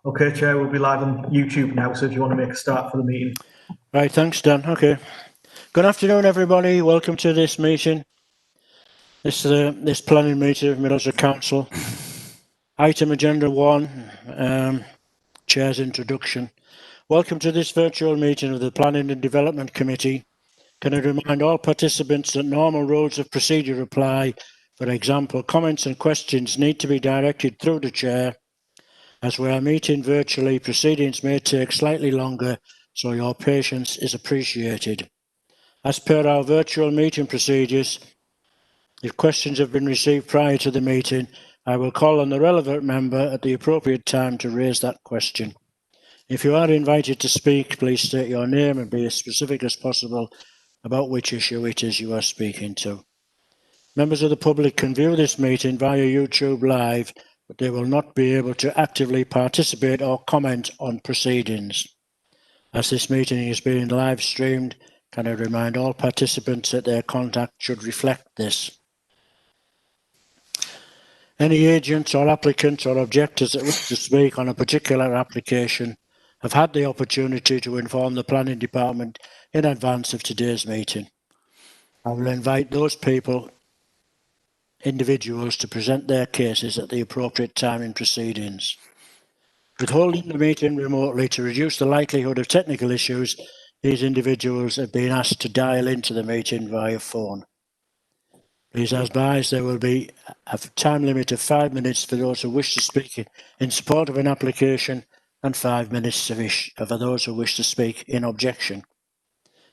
Okay, Chair, we'll be live on YouTube now, so if you want to make a start for the meeting. Right, thanks, Dan. Okay. Good afternoon, everybody. Welcome to this meeting. This planning meeting of Middlesbrough Council. Item agenda 1, Chair's introduction. Welcome to this virtual meeting of the Planning and Development Committee. Can I remind all participants that normal rules of procedure apply? For example, comments and questions need to be directed through the Chair. As we are meeting virtually, proceedings may take slightly longer, so your patience is appreciated. As per our virtual meeting procedures, if questions have been received prior to the meeting, I will call on the relevant member at the appropriate time to raise that question. If you are invited to speak, please state your name and be as specific as possible about which issue it is you are speaking to. Members of the public can view this meeting via YouTube Live, but they will not be able to actively participate or comment on proceedings. As this meeting is being live streamed, can I remind all participants that their contact should reflect this. Any agents or applicants or objectors that wish to speak on a particular application have had the opportunity to inform the Planning Department in advance of today's meeting. I will invite those individuals to present their cases at the appropriate time in proceedings. With holding the meeting remotely to reduce the likelihood of technical issues, these individuals have been asked to dial into the meeting via phone. Please advise there will be a time limit of 5 minutes for those who wish to speak in support of an application and 5 minutes for those who wish to speak in objection.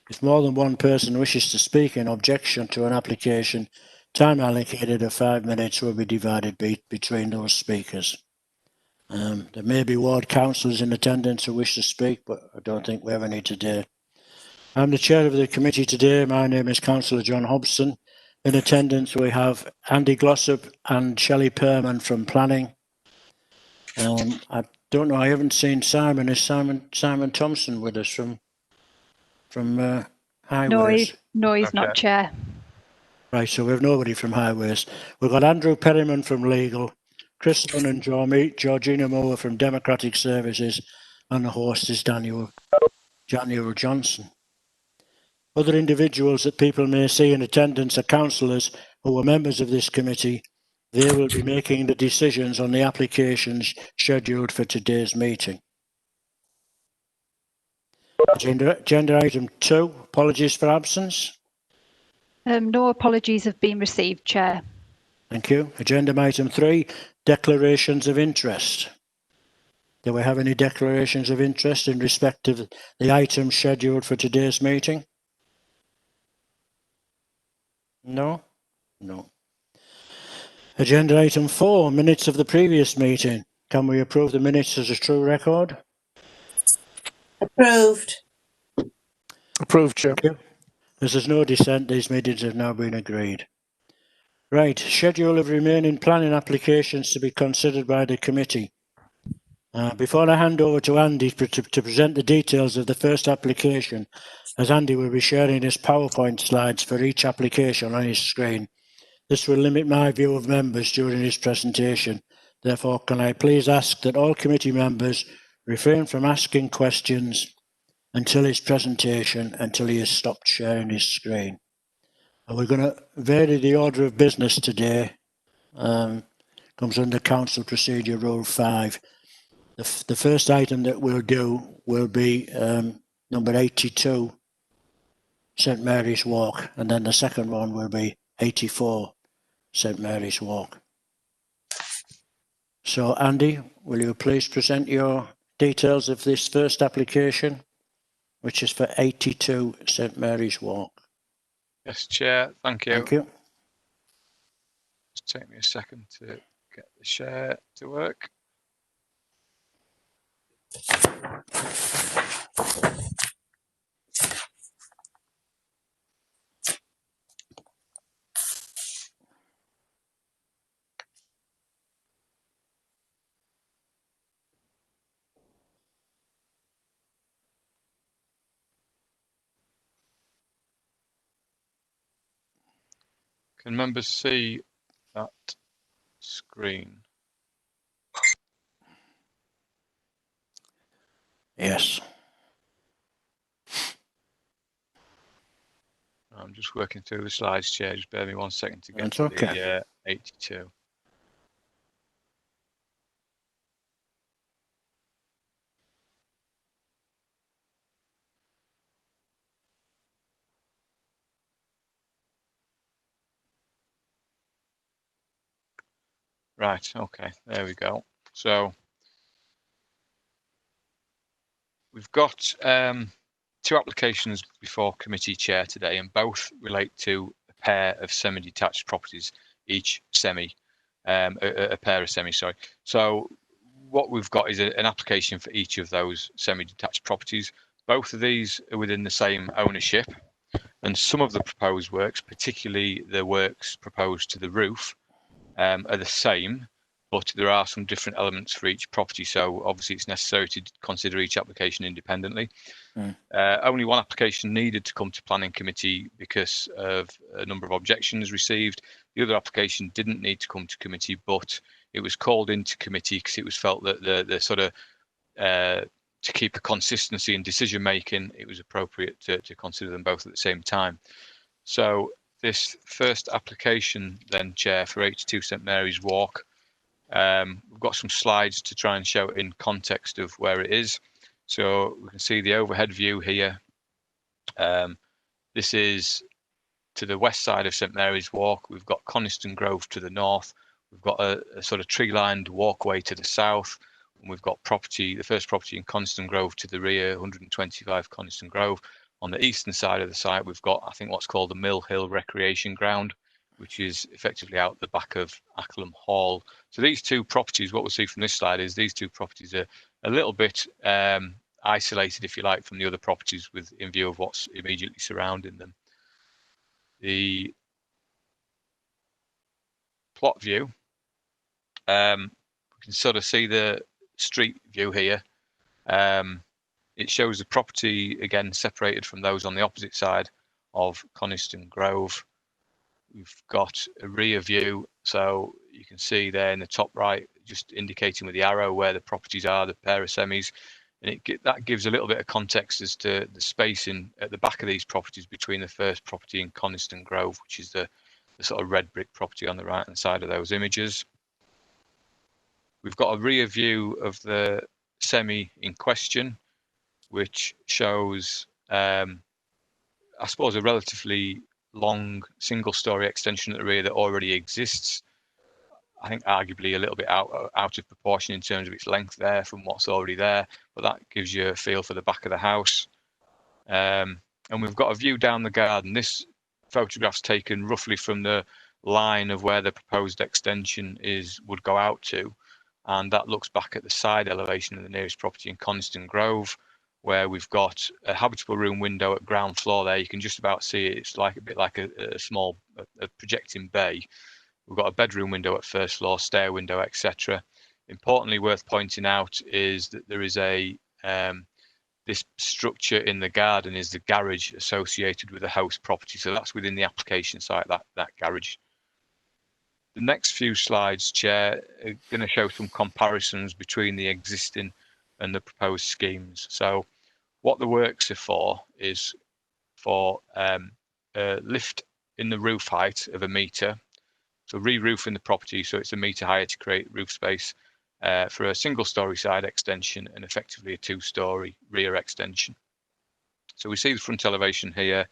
If more than one person wishes to speak in objection to an application, time allocated of 5 minutes will be divided between those speakers. There may be ward councillors in attendance who wish to speak, but I don't think we have any today. I'm the chair of the committee today. My name is Councillor John Hobson. In attendance, we have Andy Glossop and Shelley Perman from Planning. I don't know, I haven't seen Simon. Is Simon Thompson with us from Highways? No, he's not, Chair. Right, so we have nobody from Highways. We've got Andrew Perryman from Legal, Chris Lunn and Georgina Moore from Democratic Services, and the host is Daniel Johnson. Other individuals that people may see in attendance are councillors who are members of this committee. They will be making the decisions on the applications scheduled for today's meeting. Agenda item 2, apologies for absence. No apologies have been received, Chair. Thank you. Agenda item 3, declarations of interest. Do we have any declarations of interest in respect of the items scheduled for today's meeting? No? No. Agenda item 4, minutes of the previous meeting. Can we approve the minutes as a true record? Approved. Approved, Chair. As there's no dissent, these meetings have now been agreed. Right, schedule of remaining planning applications to be considered by the committee. Before I hand over to Andy to present the details of the first application, as Andy will be sharing his PowerPoint slides for each application on his screen, this will limit my view of members during his presentation. Therefore, can I please ask that all committee members refrain from asking questions until his presentation, until he has stopped sharing his screen. And we're going to vary the order of business today. Comes under Council Procedure Rule 5. The first item that we'll do will be number 82, St Mary's Walk, and then the second one will be 84, St Mary's Walk. So, Andy, will you please present your details of this first application, which is for 82 St Mary's Walk? Yes, Chair. Thank you. Thank you. Just take me a second to get the share to work. Can members see that screen? Yes. I'm just working through the slides, Chair. Just bear me 1 second to get That's to okay. the 82. Right, okay, there we go. So we've got 2 applications before committee, Chair, today, and both relate to a pair of semi-detached properties, each a pair of semi, sorry. So what we've got is an application for each of those semi-detached properties. Both of these are within the same ownership, and some of the proposed works, particularly the works proposed to the roof, are the same, but there are some different elements for each property. So obviously it's necessary to consider each application independently. Only one application needed to come to planning committee because of a number of objections received. The other application didn't need to come to committee, but it was called into committee because it was felt that the sort of to keep a consistency in decision making, it was appropriate to consider them both at the same time. So this first application then, Chair, for H2 St Mary's Walk, we've got some slides to try and show it in context of where it is. So we can see the overhead view here. This is to the west side of St Mary's Walk. We've got Coniston Grove to the north. We've got a sort of tree-lined walkway to the south. And we've got the first property in Coniston Grove to the rear, 125 Coniston Grove. On the eastern side of the site, we've got, I think, what's called the Mill Hill Recreation Ground, which is effectively out the back of Acklem Hall. So these 2 properties, what we'll see from this slide is these 2 properties are a little bit isolated, if you like, from the other properties in view of what's immediately surrounding them. The plot view, we can sort of see the street view here. It shows the property again separated from those on the opposite side of Coniston Grove. We've got a rear view, so you can see there in the top right, just indicating with the arrow where the properties are, the pair of semis, and that gives a little bit of context as to the spacing at the back of these properties between the first property in Coniston Grove, which is the sort of red brick property on the right hand side of those images. We've got a rear view of the semi in question, which shows, I suppose, a relatively long single-story extension at the rear that already exists. I think arguably a little bit out of proportion in terms of its length there from what's already there, but that gives you a feel for the back of the house. And we've got a view down the garden. This photograph's taken roughly from the line of where the proposed extension would go out to, and that looks back at the side elevation of the nearest property in Coniston Grove, where we've got a habitable room window at ground floor there. You can just about see it. It's like a bit like a small projecting bay. We've got a bedroom window at first floor, stair window, etc. Importantly, worth pointing out is that there is this structure in the garden is the garage associated with the house property. So that's within the application site, that garage. The next few slides, Chair, are going to show some comparisons between the existing and the proposed schemes. So what the works are for is for a lift in the roof height of 1 metre. So re-roofing the property so it's 1 metre higher to create roof space for a single-storey side extension and effectively a 2-storey rear extension. So we see the front elevation here.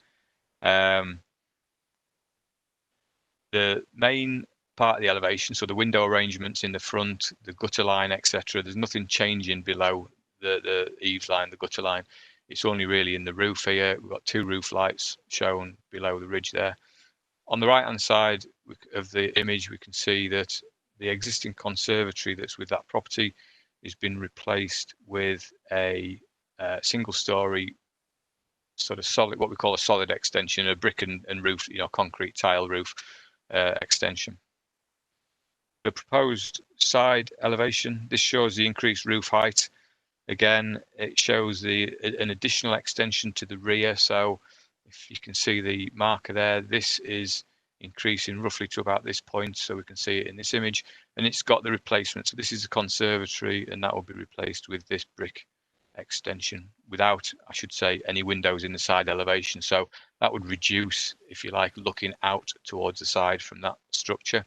The main part of the elevation, so the window arrangements in the front, the gutter line, etc. There's nothing changing below the eaves line, the gutter line. It's only really in the roof here. We've got 2 roof lights shown below the ridge there. On the right hand side of the image, we can see that the existing conservatory that's with that property has been replaced with a single-storey sort of solid, what we call a solid extension, a brick and roof, concrete tile roof extension. The proposed side elevation, this shows the increased roof height. Again, it shows an additional extension to the rear. So if you can see the marker there, this is increasing roughly to about this point. So we can see it in this image, and it's got the replacement. So this is a conservatory, and that will be replaced with this brick extension without, I should say, any windows in the side elevation. So that would reduce, if you like, looking out towards the side from that structure.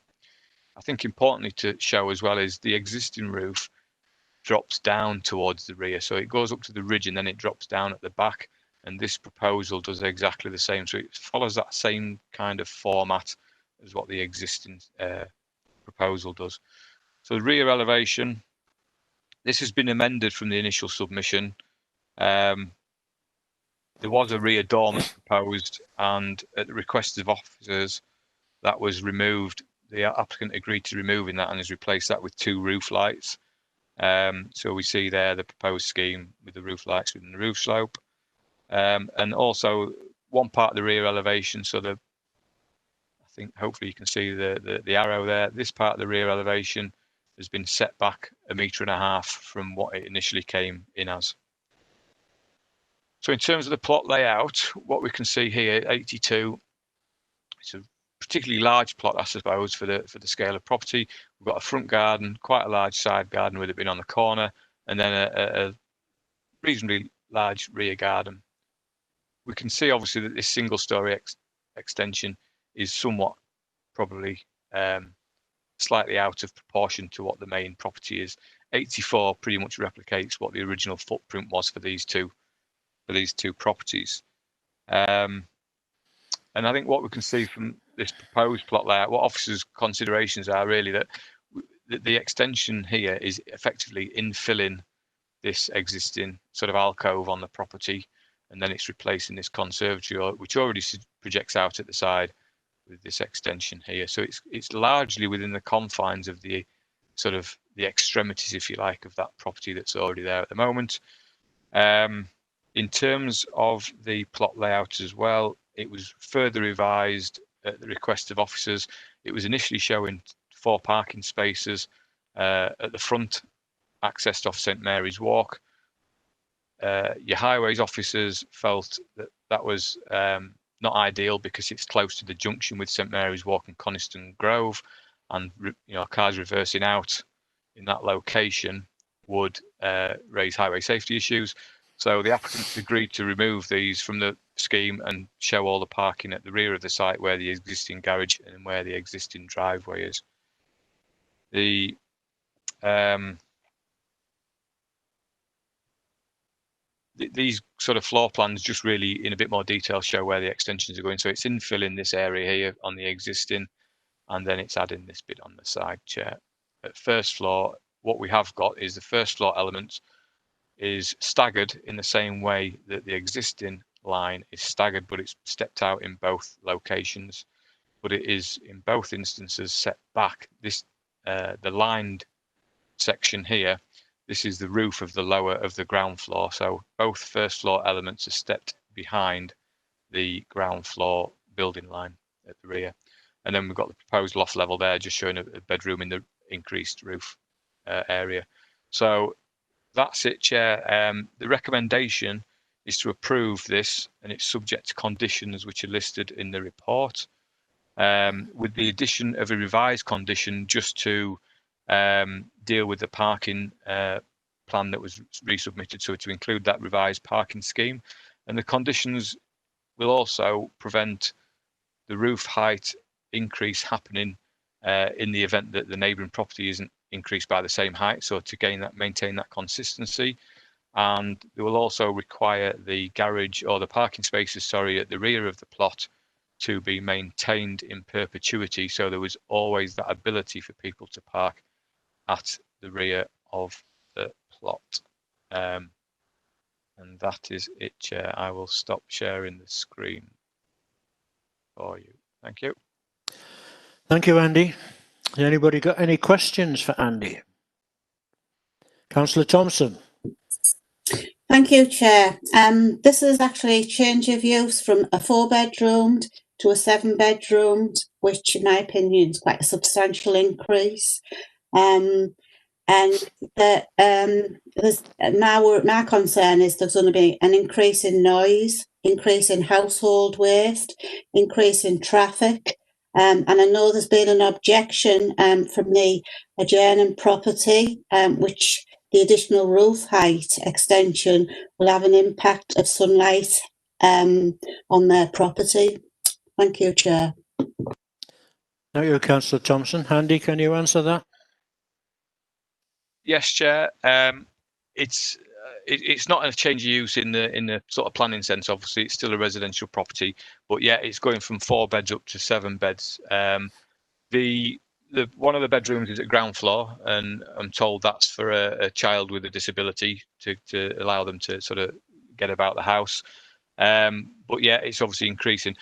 I think importantly to show as well is the existing roof drops down towards the rear. So it goes up to the ridge and then it drops down at the back. And this proposal does exactly the same. So it follows that same kind of format as what the existing proposal does. So the rear elevation, this has been amended from the initial submission. There was a rear dormer proposed, and at the request of officers, that was removed. The applicant agreed to removing that and has replaced that with 2 roof lights. So we see there the proposed scheme with the roof lights within the roof slope. And also one part of the rear elevation, so I think hopefully you can see the arrow there. This part of the rear elevation has been set back 1.5 meters from what it initially came in as. So in terms of the plot layout, what we can see here, 82, it's a particularly large plot, I suppose, for the scale of property. We've got a front garden, quite a large side garden with it being on the corner, and then a reasonably large rear garden. We can see obviously that this single story extension is somewhat probably slightly out of proportion to what the main property is. 84 pretty much replicates what the original footprint was for these two properties. And I think what we can see from this proposed plot layout, what officers' considerations are really that the extension here is effectively infilling this existing sort of alcove on the property, and then it's replacing this conservatory, which already projects out at the side with this extension here. So it's largely within the confines of the sort of the extremities, if you like, of that property that's already there at the moment. In terms of the plot layout as well, it was further revised at the request of officers. It was initially showing 4 parking spaces at the front, accessed off St Mary's Walk. Your highways officers felt that that was not ideal because it's close to the junction with St Mary's Walk and Coniston Grove, and cars reversing out in that location would raise highway safety issues. So the applicants agreed to remove these from the scheme and show all the parking at the rear of the site where the existing garage and where the existing driveway is. These sort of floor plans just really in a bit more detail show where the extensions are going. So it's infilling this area here on the existing, and then it's adding this bit on the side, Chair. At first floor, what we have got is the first floor element is staggered in the same way that the existing line is staggered, but it's stepped out in both locations. But it is in both instances set back. This the lined section here, this is the roof of the lower of the ground floor. So both first floor elements are stepped behind the ground floor building line at the rear. And then we've got the proposed loft level there, just showing a bedroom in the increased roof area. So that's it, Chair. The recommendation is to approve this, and it's subject to conditions which are listed in the report, with the addition of a revised condition just to deal with the parking plan that was resubmitted, so to include that revised parking scheme. And the conditions will also prevent the roof height increase happening in the event that the neighbouring property isn't increased by the same height, so to maintain that consistency. And they will also require the garage or the parking spaces, sorry, at the rear of the plot to be maintained in perpetuity, so there was always that ability for people to park at the rear of the plot. And that is it, Chair. I will stop sharing the screen for you. Thank you. Thank you, Andy. Has anybody got any questions for Andy? Councillor Thompson. Thank you, Chair. This is actually a change of use from a 4-bedroomed to a 7-bedroomed, which in my opinion is quite a substantial increase. And my concern is there's going to be an increase in noise, increase in household waste, increase in traffic. And I know there's been an objection from the adjoining property, which the additional roof height extension will have an impact of sunlight on their property. Thank you, Chair. Thank you, Councillor Thompson. Andy, can you answer that? Yes, Chair. It's not a change of use in the sort of planning sense. Obviously, it's still a residential property, but yeah, it's going from 4 beds up to 7 beds. The one of the bedrooms is at ground floor, and I'm told that's for a child with a disability to allow them to sort of get about the house. But yeah, it's obviously increasing.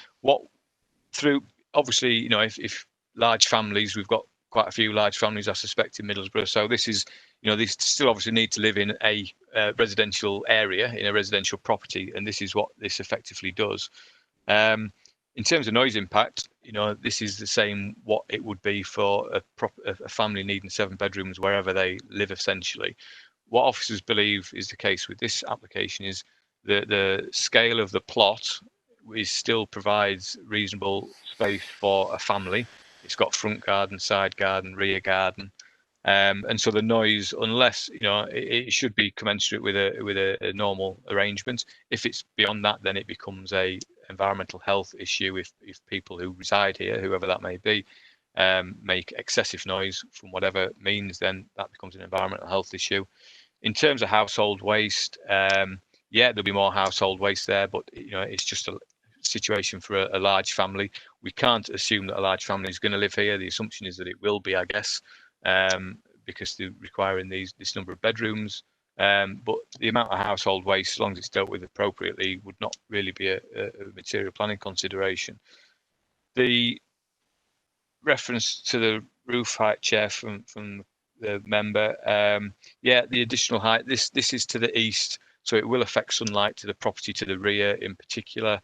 Obviously, you know, if large families, we've got quite a few large families, I suspect, in Middlesbrough. So this is, you know, they still obviously need to live in a residential area, in a residential property, and this is what this effectively does. In terms of noise impact, you know, this is the same what it would be for a family needing 7 bedrooms wherever they live, essentially. What officers believe is the case with this application is the scale of the plot still provides reasonable space for a family. It's got front garden, side garden, rear garden, and so the noise, unless, you know, it should be commensurate with a normal arrangement. If it's beyond that, then it becomes a environmental health issue. If people who reside here, whoever that may be, make excessive noise from whatever means, then that becomes an environmental health issue. In terms of household waste, yeah, there'll be more household waste there, but you know, it's just a situation for a large family. We can't assume that a large family is going to live here. The assumption is that it will be, I guess, because they're requiring this number of bedrooms. But the amount of household waste, as long as it's dealt with appropriately, would not really be a material planning consideration. The reference to the roof height, Chair, from the member, yeah, the additional height, this is to the east, so it will affect sunlight to the property to the rear in particular.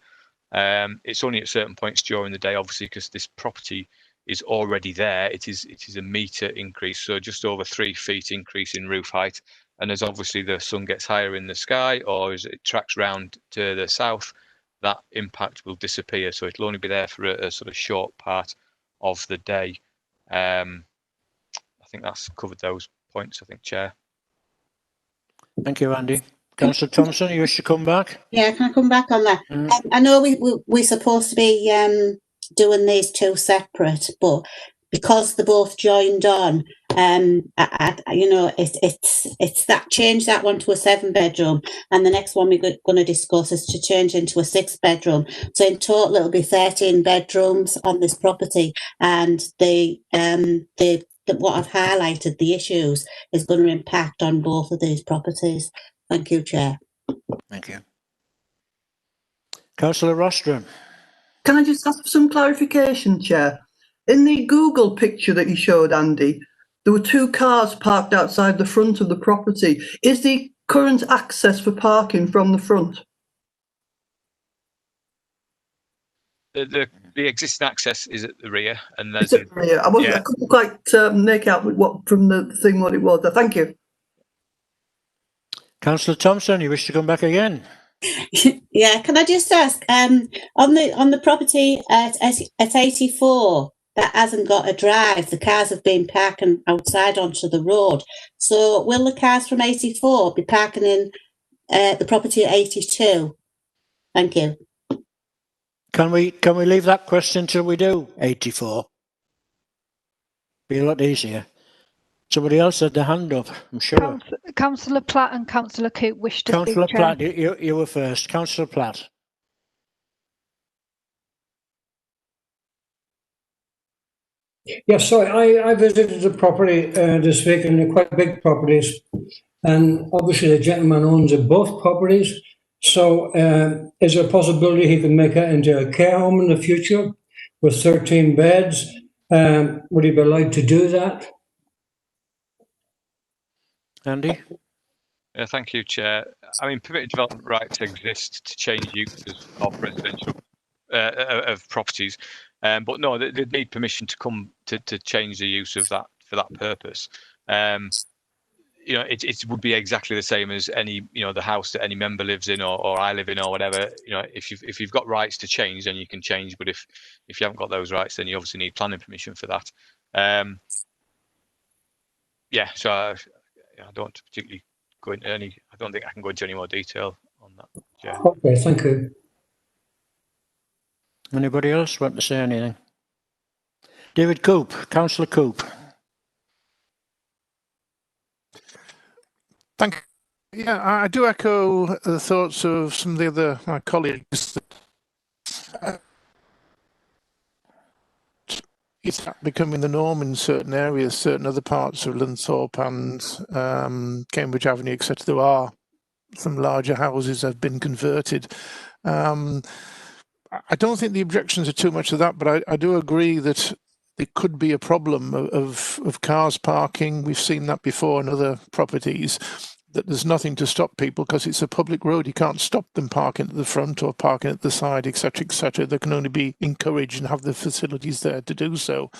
It's only at certain points during the day, obviously, because this property is already there. It is a metre increase, so just over 3 feet increase in roof height. And as obviously the sun gets higher in the sky, or as it tracks round to the south, that impact will disappear. So it'll only be there for a sort of short part of the day. I think that's covered those points, I think, Chair. Thank you, Andy. Councillor Thompson, you wish to come back? Yeah, can I come back on that? I know we're supposed to be doing these 2 separate, but because they're both joined on, you know, it's that change that one to a 7 bedroom, and the next one we're going to discuss is to change into a 6 bedroom. So in total, it'll be 13 bedrooms on this property, and what I've highlighted, the issues, is going to impact on both of these properties. Thank you, Chair. Thank you. Councillor Rostrom. Can I just ask for some clarification, Chair? In the Google picture that you showed, Andy, there were 2 cars parked outside the front of the property. Is the current access for parking from the front? The existing access is at the rear, and It's there's at the rear. I couldn't quite make out from the thing what it was. Thank you. Councillor Thompson, you wish to come back again? Yeah, can I just ask, on the property at 84 that hasn't got a drive, the cars have been parking outside onto the road. So will the cars from 84 be parking in the property at 82? Thank you. Can we leave that question till we do 84? Be a lot easier. Somebody else had their hand up, I'm sure. Councillor Platt and Councillor Coote wish to speak. Councillor Platt, you were first. Councillor Platt. Yes, sorry, I visited the property this week, and they're quite big properties. And obviously the gentleman owns both properties. So is there a possibility he can make it into a care home in the future with 13 beds? Would he be allowed to do that? Andy? Yeah, thank you, Chair. I mean, permitted development rights exist to change uses of residential of properties, but no, they'd need permission to come to change the use of that for that purpose. You know, it would be exactly the same as any, you know, the house that any member lives in or I live in or whatever. You know, if you've got rights to change, then you can change. But if you haven't got those rights, then you obviously need planning permission for that. Yeah, so I don't particularly go into any. I don't think I can go into any more detail on that. Chair. Okay, thank you. Anybody else want to say anything? David Coop, Councillor Coop. Thank you. Yeah, I do echo the thoughts of some of the other my colleagues. It's becoming the norm in certain areas, certain other parts of Linthorpe and Cambridge Avenue, etc. There are some larger houses have been converted. I don't think the objections are too much of that, but I do agree that it could be a problem of cars parking. We've seen that before in other properties, that there's nothing to stop people because it's a public road. You can't stop them parking at the front or parking at the side, etc., etc. They can only be encouraged and have the facilities there to do so.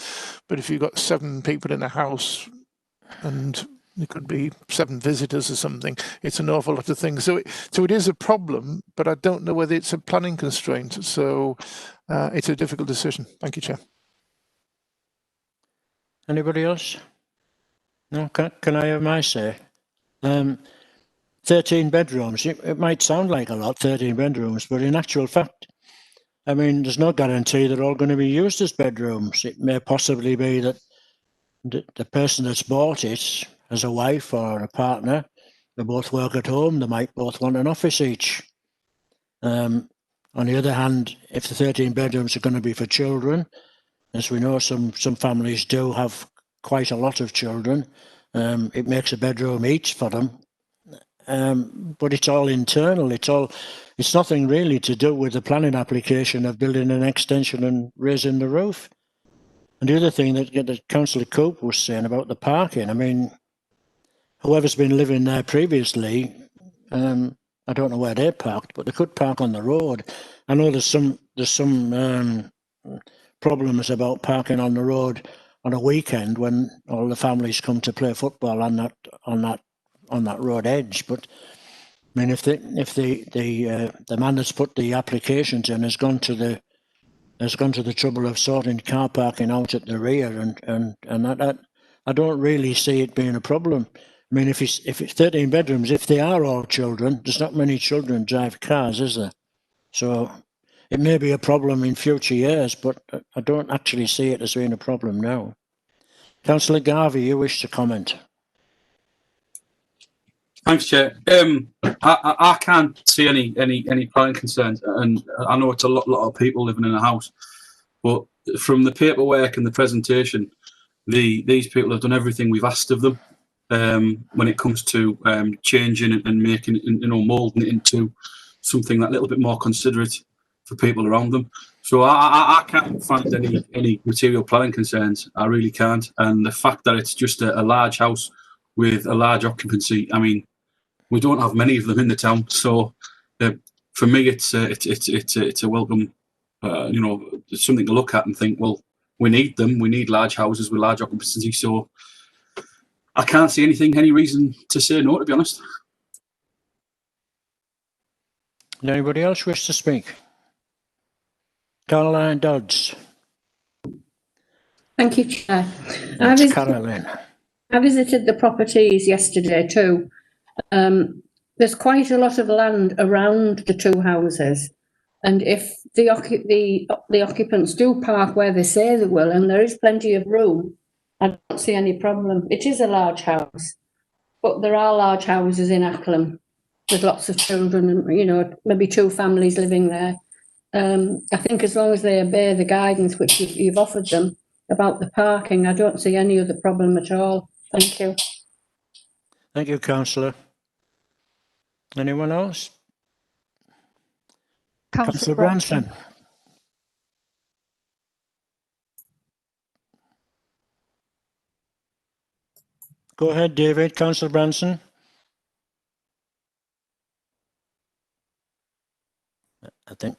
But if you've got 7 people in a house and there could be 7 visitors or something, it's an awful lot of things. So it is a problem, but I don't know whether it's a planning constraint. So it's a difficult decision. Thank you, Chair. Anybody else? No, can I have my say? 13 bedrooms. It might sound like a lot, 13 bedrooms, but in actual fact, I mean, there's no guarantee they're all going to be used as bedrooms. It may possibly be that the person that's bought it as a wife or a partner, they both work at home, they might both want an office each. On the other hand, if the 13 bedrooms are going to be for children, as we know, some families do have quite a lot of children, it makes a bedroom each for them. But it's all internal. It's nothing really to do with the planning application of building an extension and raising the roof. And the other thing that Councillor Cope was saying about the parking, I mean, whoever's been living there previously, I don't know where they parked, but they could park on the road. I know there's some problems about parking on the road on a weekend when all the families come to play football on that road edge. But I mean, if the man that's put the applications in has gone to the trouble of sorting car parking out at the rear, and that I don't really see it being a problem. I mean, if it's 13 bedrooms, if they are all children, there's not many children drive cars, is there? So it may be a problem in future years, but I don't actually see it as being a problem now. Councillor Garvey, you wish to comment? Thanks, Chair. I can't see any planning concerns, and I know it's a lot of people living in a house, but from the paperwork and the presentation, these people have done everything we've asked of them when it comes to changing and making, moulding it into something that little bit more considerate for people around them. So I can't find any material planning concerns. I really can't. And the fact that it's just a large house with a large occupancy, I mean, we don't have many of them in the town. So for me, it's a welcome, it's something to look at and think, well, we need them. We need large houses with large occupancy. So I can't see any reason to say no, to be honest. Does anybody else wish to speak? Caroline Dodds. Thank you, Chair. Caroline. I visited the properties yesterday too. There's quite a lot of land around the 2 houses, and if the occupants do park where they say they will, and there is plenty of room, I don't see any problem. It is a large house, but there are large houses in Acklam with lots of children and, maybe 2 families living there. I think as long as they obey the guidance which you've offered them about the parking, I don't see any other problem at all. Thank you. Thank you, Councillor. Anyone else? Councillor Branson. Go ahead, David. Councillor Branson. I think.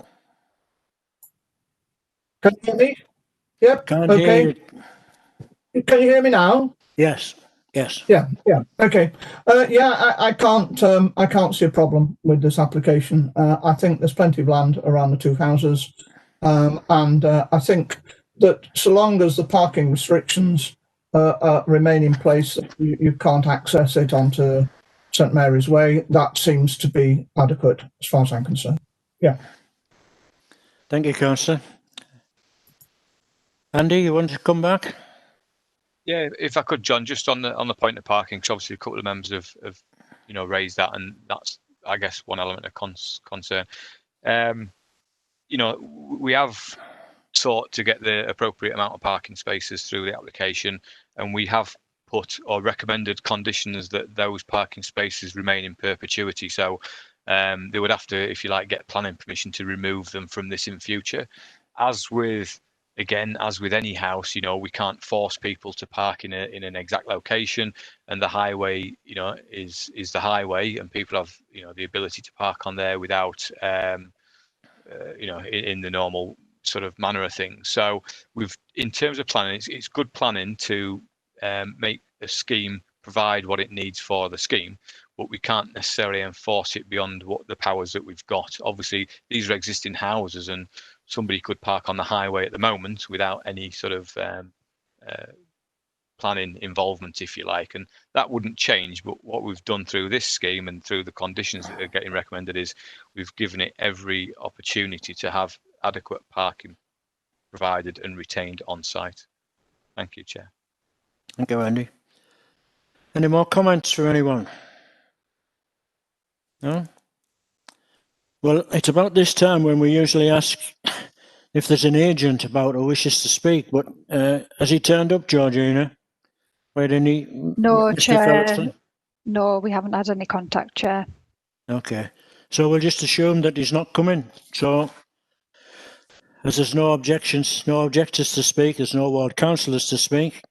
Can you hear me? Yep. Can't okay. hear you. Can you hear me now? Yes. Yes. Yeah. Okay. I can't see a problem with this application. I think there's plenty of land around the 2 houses, and I think that so long as the parking restrictions remain in place. You can't access it onto St Mary's Way. That seems to be adequate as far as I'm concerned. Yeah. Thank you, Councillor. Andy, you want to come back? Yeah, if I could, John, just on the point of parking, because obviously a couple of members have raised that, and that's, I guess, one element of concern. We have sought to get the appropriate amount of parking spaces through the application, and we have put or recommended conditions that those parking spaces remain in perpetuity. So they would have to, if you like, get planning permission to remove them from this in future. As with any house, we can't force people to park in an exact location, and the highway, is the highway, and people have, the ability to park on there without, in the normal sort of manner of things. So in terms of planning, it's good planning to make a scheme provide what it needs for the scheme, but we can't necessarily enforce it beyond what the powers that we've got. Obviously, these are existing houses, and somebody could park on the highway at the moment without any sort of planning involvement, if you like, and that wouldn't change. But what we've done through this scheme and through the conditions that are getting recommended is we've given it every opportunity to have adequate parking provided and retained on site. Thank you, Chair. Thank you, Andy. Any more comments from anyone? No? Well, it's about this time when we usually ask if there's an agent about who wishes to speak, but has he turned up, Georgina? No, Chair. No, we haven't had any contact, Chair. Okay. So we'll just assume that he's not coming. So as there's no objections, no objectors to speak, there's no ward councillors to speak.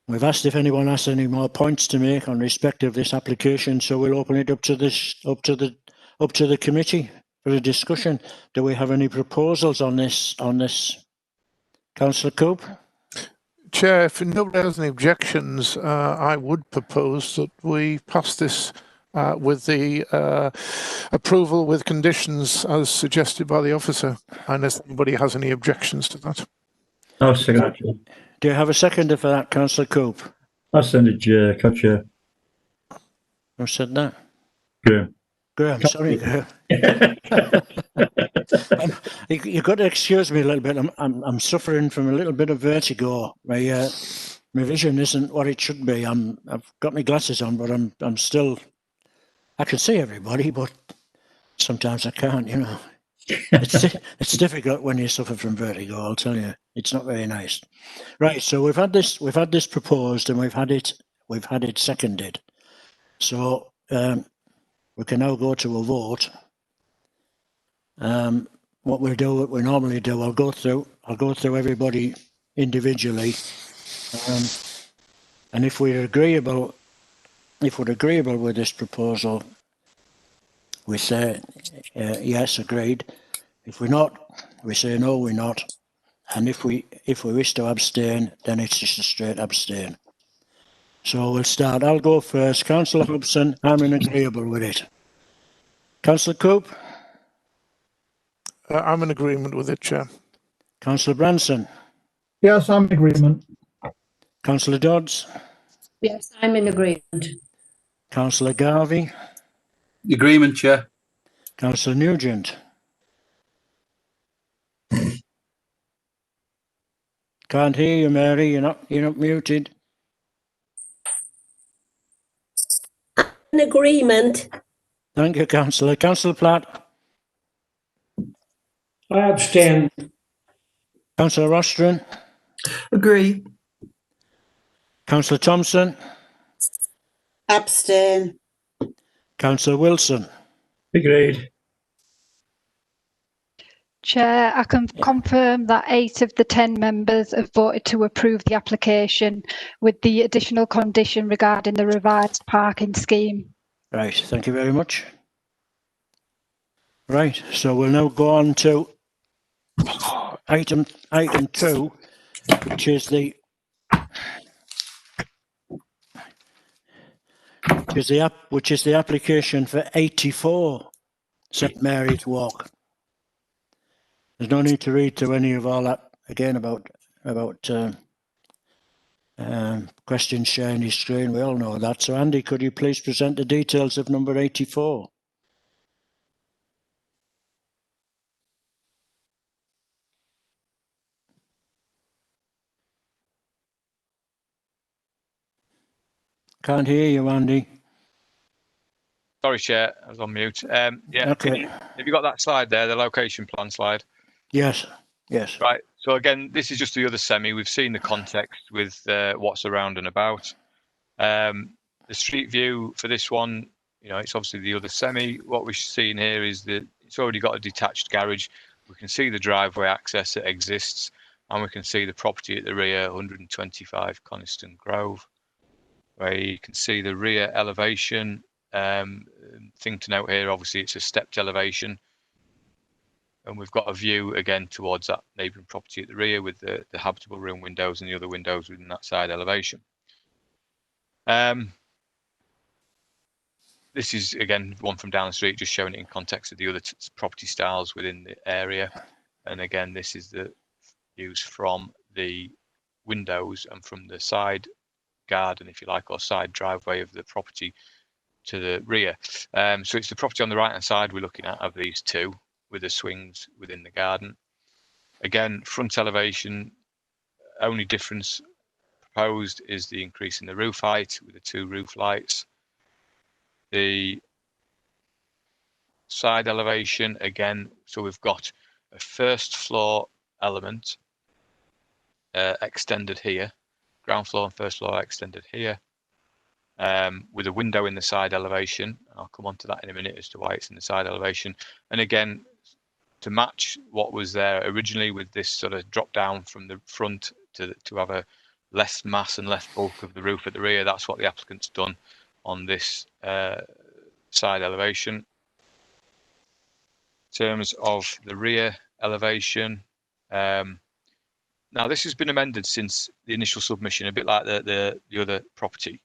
We've asked if anyone has any more points to make on respect of this application, so we'll open it up to the committee for a discussion. Do we have any proposals on this? Councillor Coop? Chair, if nobody has any objections, I would propose that we pass this with the approval with conditions as suggested by the officer, unless anybody has any objections to that. I'll second that. Do you have a seconder for that, Councillor Coop? I'll send it, Co-Chair. Who said that? Graham, sorry, Graham. You've got to excuse me a little bit. I'm suffering from a little bit of vertigo. My vision isn't what it should be. I've got my glasses on, but I'm still. I can see everybody, but sometimes I can't. It's difficult when you suffer from vertigo. I'll tell you, it's not very nice. Right. So we've had this proposed, and we've had it seconded. So. We can now go to a vote. What we normally do, I'll go through everybody individually, and if we're agreeable with this proposal, we say yes, agreed. If we're not, we say no, we're not. And if we wish to abstain, then it's just a straight abstain. So we'll start. I'll go first. Councillor Hobson, I'm agreeable with it. Councillor Coop? I'm in agreement with it, Chair. Councillor Branson? Yes, I'm in agreement. Councillor Dodds? Yes, I'm in agreement. Councillor Garvey? Agreement, Chair. Councillor Nugent? Can't hear you, Mary. You're not muted. In agreement. Thank you, Councillor. Councillor Platt? I abstain. Councillor Rostron? Agree. Councillor Thompson? Abstain. Councillor Wilson? Agreed. Chair, I can confirm that 8 of the 10 members have voted to approve the application with the additional condition regarding the revised parking scheme. Right, thank you very much. Right, so we'll now go on to item 2, which is the application for 84 St Mary's Walk. There's no need to read through any of all that again about questions sharing his screen. We all know that. So Andy, could you please present the details of number 84? Can't hear you, Andy. Sorry, Chair, I was on mute. Yeah, Okay. have you got that slide there, the location plan slide? Yes, yes. Right. So again, this is just the other semi. We've seen the context with what's around and about. The street view for this one, you know, it's obviously the other semi. What we're seeing here is that it's already got a detached garage. We can see the driveway access that exists, and we can see the property at the rear, 125 Coniston Grove, where you can see the rear elevation. Thing to note here, obviously, it's a stepped elevation, and we've got a view again towards that neighbouring property at the rear with the habitable room windows and the other windows within that side elevation. This is again one from down the street, just showing it in context of the other property styles within the area. And again, this is the views from the windows and from the side garden, if you like, or side driveway of the property to the rear. So it's the property on the right hand side we're looking at of these two, with the swings within the garden. Again, front elevation, only difference proposed is the increase in the roof height with the two roof lights. The side elevation, again, so we've got a first floor element extended here, ground floor and first floor extended here, with a window in the side elevation. I'll come on to that in a minute as to why it's in the side elevation. And again, to match what was there originally with this sort of drop down from the front to have a less mass and less bulk of the roof at the rear, that's what the applicant's done on this side elevation. In terms of the rear elevation, now this has been amended since the initial submission, a bit like the other property.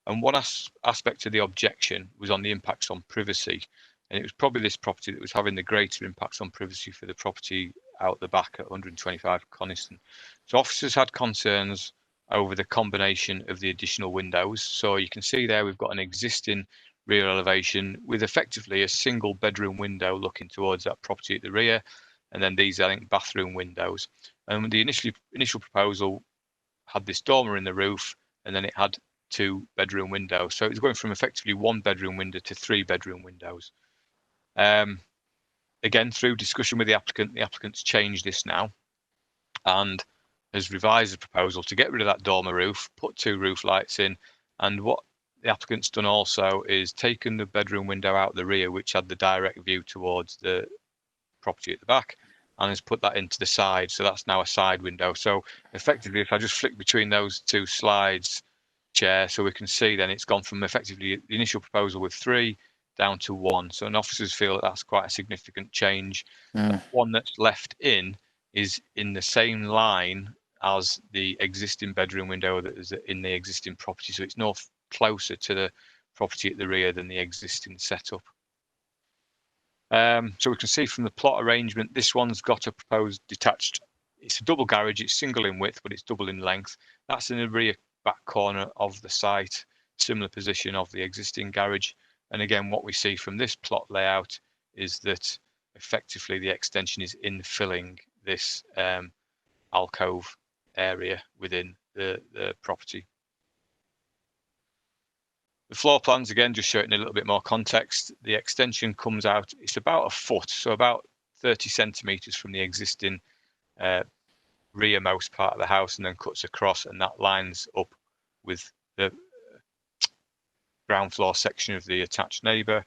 And one aspect of the objection was on the impacts on privacy. And it was probably this property that was having the greater impacts on privacy for the property out the back at 125 Coniston. So officers had concerns over the combination of the additional windows. So you can see there we've got an existing rear elevation with effectively a single bedroom window looking towards that property at the rear, and then these, I think, bathroom windows. And the initial proposal had this dormer in the roof, and then it had two bedroom windows. So it's going from effectively one bedroom window to three bedroom windows. Again, through discussion with the applicant's changed this now and has revised the proposal to get rid of that dormer roof, put two roof lights in, and what the applicant's done also is taken the bedroom window out the rear, which had the direct view towards the property at the back, and has put that into the side. So that's now a side window. So effectively, if I just flick between those two slides, Chair, so we can see then it's gone from effectively the initial proposal with three down to one. So officers feel that that's quite a significant change. The one that's left in is in the same line as the existing bedroom window that is in the existing property. So it's no closer to the property at the rear than the existing setup. So we can see from the plot arrangement, this one's got a proposed detached, it's a double garage, it's single in width, but it's double in length. That's in the rear back corner of the site, similar position of the existing garage. And again, what we see from this plot layout is that effectively the extension is infilling this alcove area within the property. The floor plans, again, just show it in a little bit more context. The extension comes out, it's about a foot, so about 30 centimetres from the existing rearmost part of the house, and then cuts across, and that lines up with the ground floor section of the attached neighbour.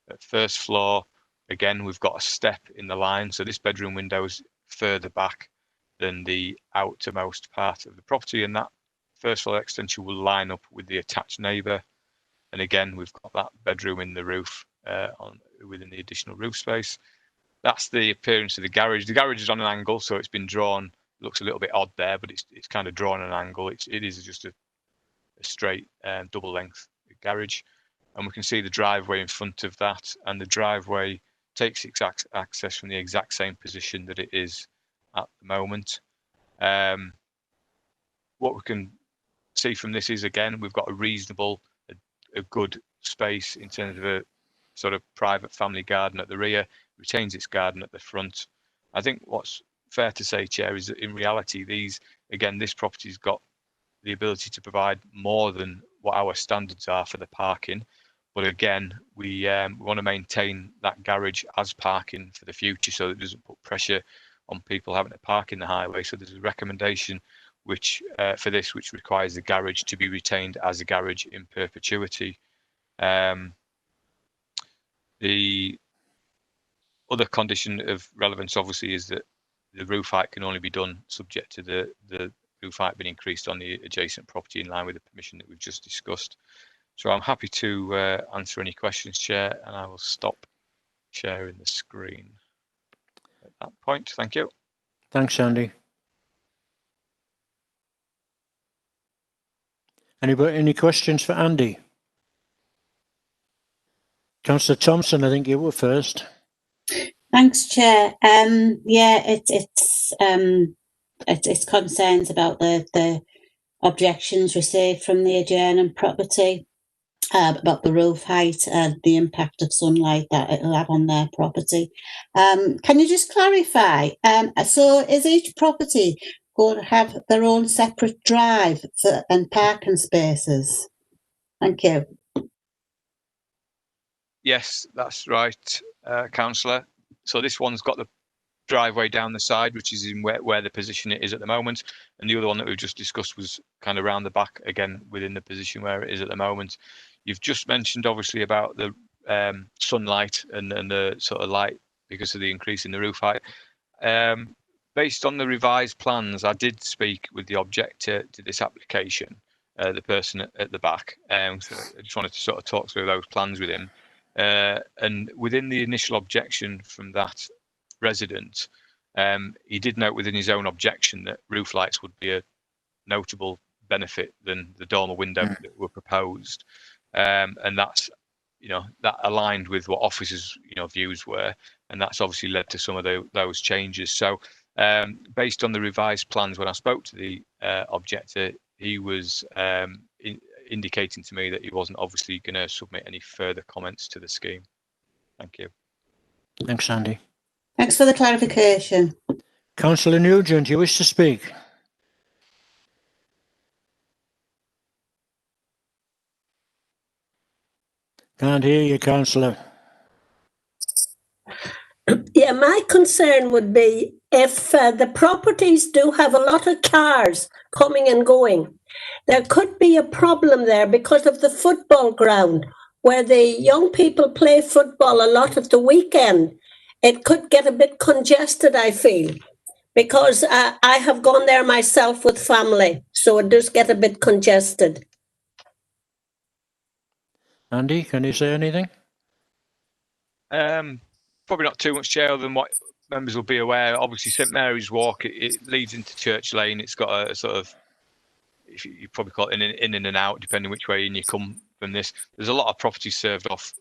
At first floor, again, we've got a step in the line, so this bedroom window is further back than the outermost part of the property, and that first floor extension will line up with the attached neighbour. And again, we've got that bedroom in the roof within the additional roof space. That's the appearance of the garage. The garage is on an angle, so it's been drawn. It looks a little bit odd there, but it's kind of drawn at an angle. It is just a straight double length garage. And we can see the driveway in front of that. And the driveway takes its access from the exact same position that it is at the moment. What we can see from this is, again, we've got a reasonable, a good space in terms of a sort of private family garden at the rear, retains its garden at the front. I think what's fair to say, Chair, is that in reality, this property's got the ability to provide more than what our standards are for the parking. But again, we want to maintain that garage as parking for the future, so it doesn't put pressure on people having to park in the highway. So there's a recommendation which for this, which requires the garage to be retained as a garage in perpetuity. The other condition of relevance, obviously, is that the roof height can only be done subject to the roof height being increased on the adjacent property in line with the permission that we've just discussed. So I'm happy to answer any questions, Chair, and I will stop sharing the screen at that point. Thank you. Thanks, Andy. Anybody, any questions for Andy? Councillor Thompson, I think you were first. Thanks, Chair. Yeah, it's concerns about the objections received from the adjoining property about the roof height and the impact of sunlight that it'll have on their property. Can you just clarify? So is each property going to have their own separate drive and parking spaces? Thank you. Yes, that's right, Councillor. So this one's got the driveway down the side, which is in where the position it is at the moment, and the other one that we've just discussed was kind of around the back, again within the position where it is at the moment. You've just mentioned obviously about the sunlight and the sort of light because of the increase in the roof height. Based on the revised plans, I did speak with the objector to this application, the person at the back. So I just wanted to sort of talk through those plans with him. And within the initial objection from that resident, he did note within his own objection that roof lights would be a notable benefit than the dormer window that were proposed. And that's, that aligned with what officers, views were, and that's obviously led to some of those changes. So based on the revised plans, when I spoke to the objector, he was indicating to me that he wasn't obviously going to submit any further comments to the scheme. Thank you. Thanks, Andy. Thanks for the clarification. Councillor Nugent, do you wish to speak? Can't hear you, Councillor. Yeah, my concern would be if the properties do have a lot of cars coming and going, there could be a problem there because of the football ground where the young people play football a lot at the weekend. It could get a bit congested, I feel, because I have gone there myself with family, so it does get a bit congested. Andy, can you say anything? Probably not too much, Chair, other than what members will be aware. Obviously, St Mary's Walk, it leads into Church Lane. It's got a sort of, you probably call it in and out, depending which way in you come from this. There's a lot of properties served off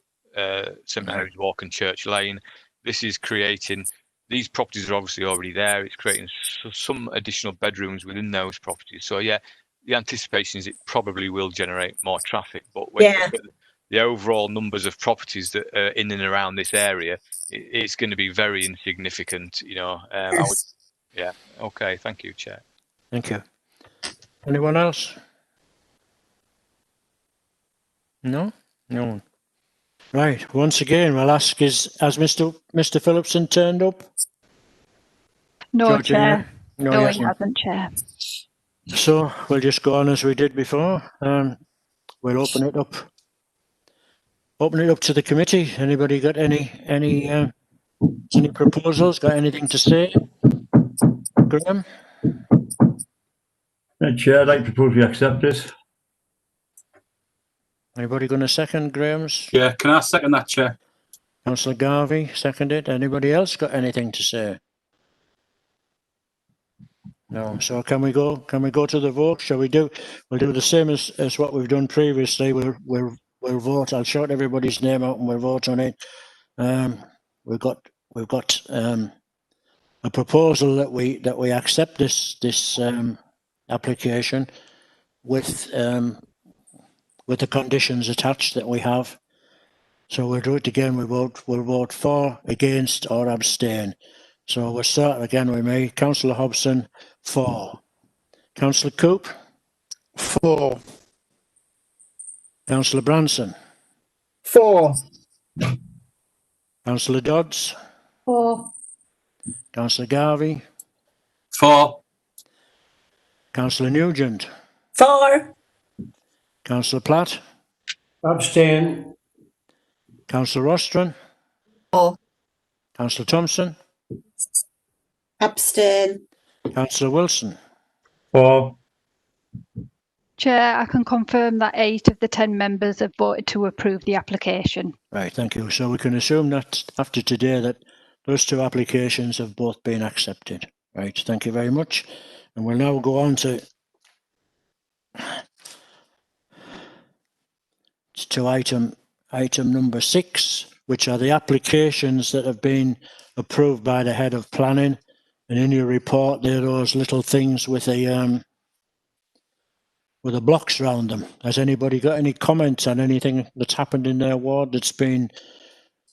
St Mary's Walk and Church Lane. This is creating, these properties are obviously already there. It's creating some additional bedrooms within those properties. So yeah, the anticipation is it probably will generate more traffic. But when you look at the overall numbers of properties that are in and around this area, it's going to be very insignificant, yeah. Okay, thank you, Chair. Thank you. Anyone else? No? No one. Right, once again, we'll ask, has Mr. Phillipson turned up? No, Georgina? Chair. No, No, he he hasn't, Chair. So we'll just go on as we did before. We'll open it up. Open it up to the committee. Anybody got any proposals? Got anything to say? Graham? Chair, I'd like to propose we accept this. Anybody going to second Graham's? Yeah, can I second that, Chair? Councillor Garvey, seconded. Anybody else got anything to say? No. So can we go to the vote? Shall we do? We'll do the same as what we've done previously. We'll vote. I'll shout everybody's name out and we'll vote on it. We've got a proposal that we accept this application with the conditions attached that we have. So we'll do it again. We'll vote for, against, or abstain. So we'll start again with me. Councillor Hobson, for. Councillor Coop? For. Councillor Branson? For. Councillor Dodds? For. Councillor Garvey? For. Councillor Nugent? For. Councillor Platt? Abstain. Councillor Rostron? For. Councillor Thompson? Abstain. Councillor Wilson? For. Chair, I can confirm that 8 of the 10 members have voted to approve the application. Right, thank you. So we can assume that after today that those two applications have both been accepted. Right, thank you very much. And we'll now go on to item number 6, which are the applications that have been approved by the head of planning. And in your report, there are those little things with the blocks around them. Has anybody got any comments on anything that's happened in their ward that's been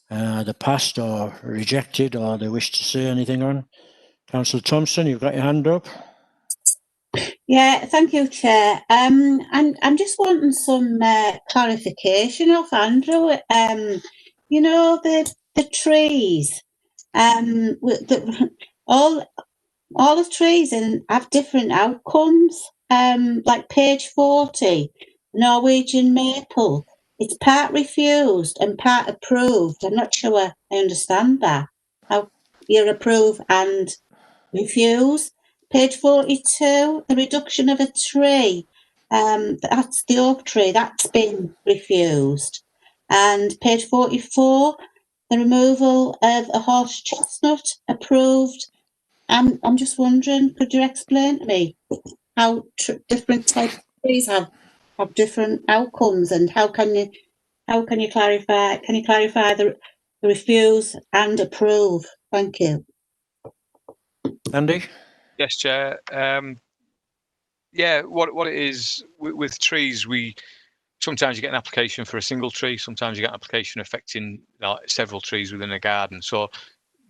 the passed or rejected, or they wish to say anything on? Councillor Thompson, you've got your hand up. Yeah, thank you, Chair. I'm just wanting some clarification off Andrew. You know, the trees. All the trees have different outcomes. Like page 40, Norwegian maple. It's part refused and part approved. I'm not sure I understand that. How you approve and refuse. Page 42, the reduction of a tree. That's the oak tree. That's been refused. And page 44, the removal of a horse chestnut, approved. I'm just wondering, could you explain to me how different types of trees have different outcomes, and how can you clarify? Can you clarify the refuse and approve? Thank you. Andy? Yes, Chair. Yeah, what it is with trees, sometimes you get an application for a single tree, sometimes you get an application affecting several trees within a garden. So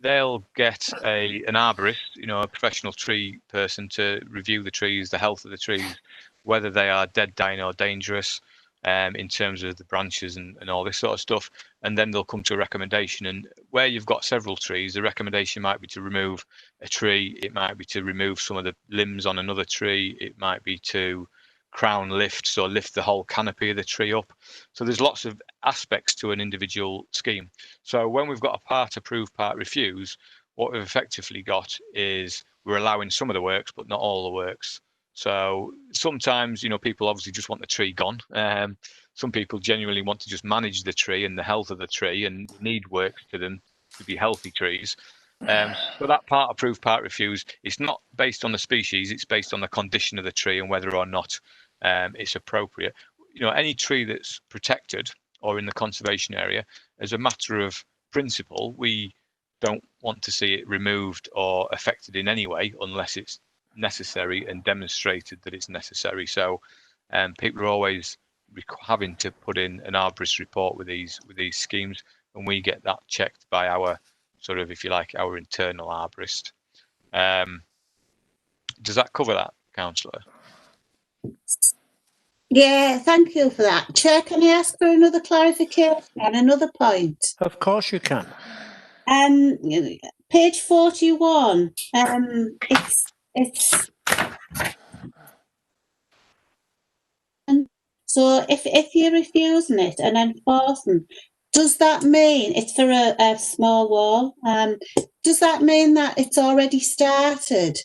they'll get an arborist, a professional tree person, to review the trees, the health of the trees, whether they are dead, dying, or dangerous, in terms of the branches and all this sort of stuff. And then they'll come to a recommendation. And where you've got several trees, the recommendation might be to remove a tree. It might be to remove some of the limbs on another tree. It might be to crown lift, so lift the whole canopy of the tree up. So there's lots of aspects to an individual scheme. So when we've got a part approve, part refuse, what we've effectively got is we're allowing some of the works, but not all the works. So sometimes, people obviously just want the tree gone. Some people genuinely want to just manage the tree and the health of the tree and need work to them to be healthy trees. So that part approve, part refuse, it's not based on the species, it's based on the condition of the tree and whether or not it's appropriate. Any tree that's protected or in the conservation area, as a matter of principle, we don't want to see it removed or affected in any way unless it's necessary and demonstrated that it's necessary. So people are always having to put in an arborist report with these schemes, and we get that checked by our sort of, if you like, our internal arborist. Does that cover that, Councillor? Yeah, thank you for that. Chair, can I ask for another clarification on another point? Of course you can. Page 41, it's so if you're refusing it and enforcing, does that mean it's for a small wall? Does that mean that it's already started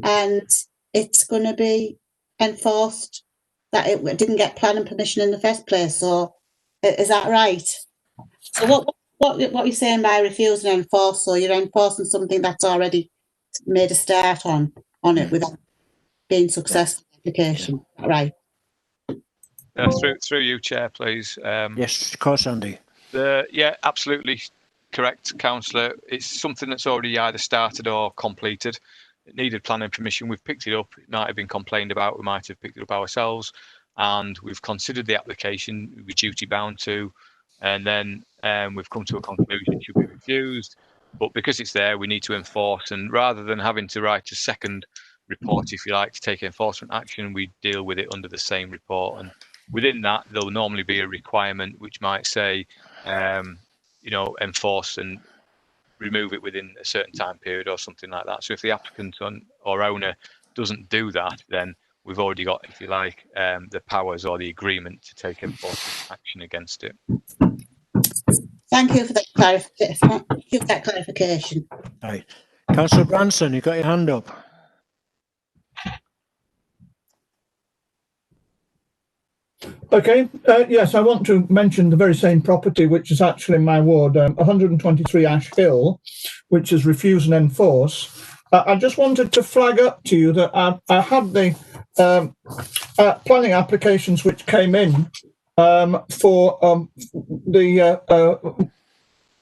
and it's going to be enforced, that it didn't get planning permission in the first place? Or is that right? So what are you saying by refuse and enforce? So you're enforcing something that's already made a start on it without being successful application, right? Through you, Chair, please. Yes, of course, Andy. Yeah, absolutely. correct, councillor. It's something that's already either started or completed. It needed planning permission. We've picked it up. It might have been complained about. We might have picked it up ourselves, and we've considered the application. We're duty bound to, and then we've come to a conclusion it should be refused. But because it's there, we need to enforce. And rather than having to write a second report, if you like, to take enforcement action, we deal with it under the same report. And within that, there'll normally be a requirement which might say, enforce and remove it within a certain time period or something like that. So if the applicant or owner doesn't do that, then we've already got, if you like, the powers or the agreement to take enforcement action against it. Thank you for that clarification. Right. Councillor Branson, you got your hand up. Okay, yes, I want to mention the very same property, which is actually in my ward, 123 Ash Hill, which is refuse and enforce. I just wanted to flag up to you that I had the planning applications which came in for the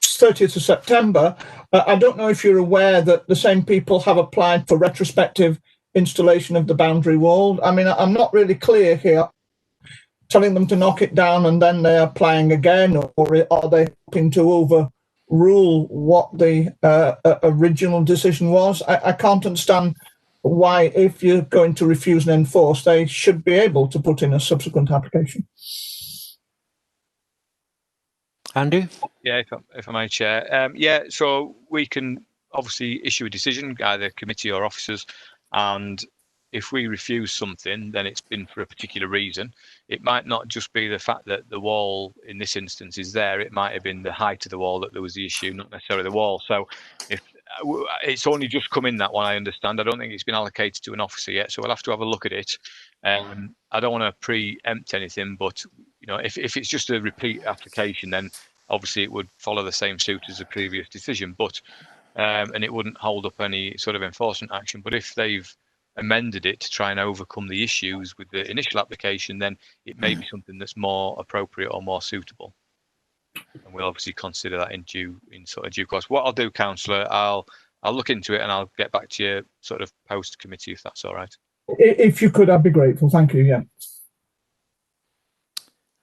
30th of September. I don't know if you're aware that the same people have applied for retrospective installation of the boundary wall. I mean, I'm not really clear here, telling them to knock it down and then they're applying again, or are they hoping to overrule what the original decision was? I can't understand why, if you're going to refuse and enforce, they should be able to put in a subsequent application. Andy? Yeah, if I may, Chair. Yeah, so we can obviously issue a decision, either committee or officers, and if we refuse something, then it's been for a particular reason. It might not just be the fact that the wall in this instance is there. It might have been the height of the wall that there was the issue, not necessarily the wall. So if it's only just come in, that one, I understand. I don't think it's been allocated to an officer yet, so we'll have to have a look at it. I don't want to preempt anything, but if it's just a repeat application, then obviously it would follow the same suit as the previous decision, but and it wouldn't hold up any sort of enforcement action. But if they've amended it to try and overcome the issues with the initial application, then it may be something that's more appropriate or more suitable. And we'll obviously consider that in due course. What I'll do, councillor, I'll look into it and I'll get back to you sort of post committee, if that's all right. If you could, I'd be grateful. Thank you. Yeah.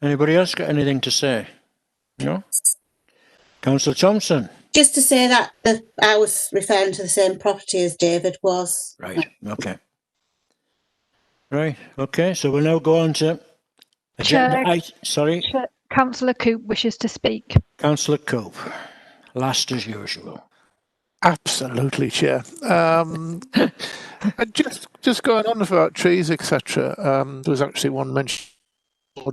Anybody else got anything to say? No? Councillor Thompson? Just to say that I was referring to the same property as David was. Right, okay. Right, okay, so we'll now go on to agenda. Sorry? Councillor Coop wishes to speak. Councillor Coop, last as usual. Absolutely, Chair. Just going on about trees, etc. There was actually one mention